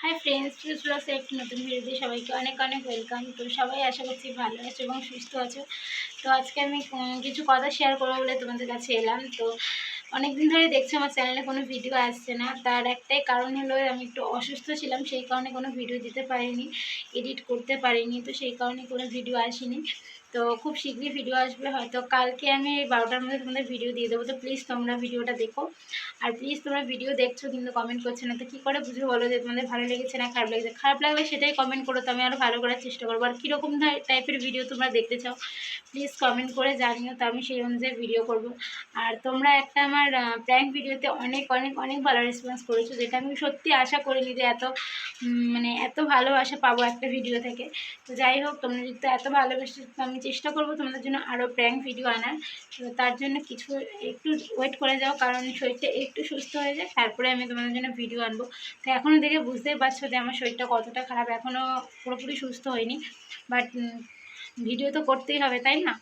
Hi friends, future একটি নতুন ভিডিওতে সবাইকে অনেক অনেক ওয়েলকাম। তো সবাই আশা করছি ভালো আছো এবং সুস্থ আছো। তো আজকে আমি কিছু কথা শেয়ার করবো বলে তোমাদের কাছে এলাম। তো অনেক দিন ধরে দেখছি আমার চ্যানেলে কোনো ভিডিও আসছে না, তার একটাই কারণ হলো আমি একটু অসুস্থ ছিলাম, সেই কারণে কোনো ভিডিও দিতে পারিনি, এডিট করতে পারিনি, তো সেই কারণে কোনো ভিডিও আসেনি। তো খুব শীঘ্রই ভিডিও আসবে, হয়তো কালকে আমি 12টার মধ্যে তোমাদের ভিডিও দিয়ে দেবো। তো প্লিজ তোমরা ভিডিওটা দেখো, আর প্লিজ তোমরা ভিডিও দেখছো কিন্তু কমেন্ট করছো না, তো কী করে বুঝবে বলো যে তোমাদের ভালো লেগেছে না খারাপ লেগেছে? খারাপ লাগলে সেটাই কমেন্ট করো, তো আমি আরও ভালো করার চেষ্টা করবো। আর কীরকম টাইপের ভিডিও তোমরা দেখতে চাও প্লিজ কমেন্ট করে জানিও, তো আমি সেই অনুযায়ী ভিডিও করব। আর তোমরা একটা আমার প্র্যাঙ্ক ভিডিওতে অনেক অনেক অনেক ভালো রেসপন্স করেছো, যেটা আমি সত্যি আশা করিনি যে এত ভালোবাসা পাবো একটা ভিডিও থেকে। তো যাই হোক, তোমরা যদি এত ভালোবাসো, আমি চেষ্টা করবো তোমাদের জন্য আরও প্র্যাঙ্ক ভিডিও আনার। তো তার জন্য একটু ওয়েট করে যাও, কারণ শরীরটা একটু সুস্থ হয়ে যায়, তারপরে আমি তোমাদের জন্য ভিডিও আনবো। তো এখনও দেখে বুঝতেই পারছো যে আমার শরীরটা কতটা খারাপ, এখনও পুরোপুরি সুস্থ হয়নি, বাট ভিডিও তো করতেই হবে, তাই না?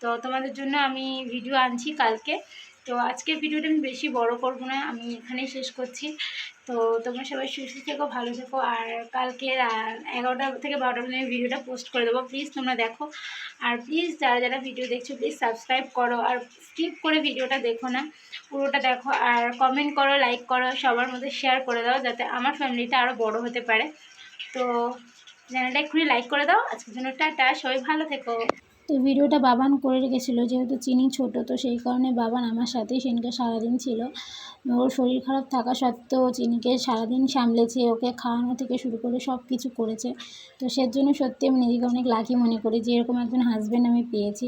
তো তোমাদের জন্য আমি ভিডিও আনছি কালকে। তো আজকের ভিডিওটা আমি বেশি বড় করব না, আমি এখানেই শেষ করছি। তো তোমরা সবাই সুস্থ থেকো, ভালো থেকো, আর কালকে 11টা থেকে 12টার মধ্যে আমি ভিডিওটা পোস্ট করে দেবো। প্লিজ তোমরা দেখো, আর প্লিজ যারা যারা ভিডিও দেখছো প্লিজ সাবস্ক্রাইব করো, আর স্কিপ করে ভিডিওটা দেখো না, পুরোটা দেখো, আর কমেন্ট করো, লাইক করো, সবার মধ্যে শেয়ার করে দাও, যাতে আমার ফ্যামিলিটা আরও বড় হতে পারে। তো চ্যানেলটা এক্ষুনি লাইক করে দাও। আজকের জন্য টাটা, সবাই ভালো থেকো। তো ভিডিওটা বাবান করে রেখেছিলো, যেহেতু চিনি ছোট, তো সেই কারণে বাবান আমার সাথেই সেদিনকে সারাদিন ছিল। ওর শরীর খারাপ থাকা সত্ত্বেও চিনিকে সারাদিন সামলেছে, ওকে খাওয়ানো থেকে শুরু করে সব কিছু করেছে। তো সেজন্য সত্যি আমি নিজেকে অনেক লাকি মনে করি যে এরকম একজন হাজব্যান্ড আমি পেয়েছি।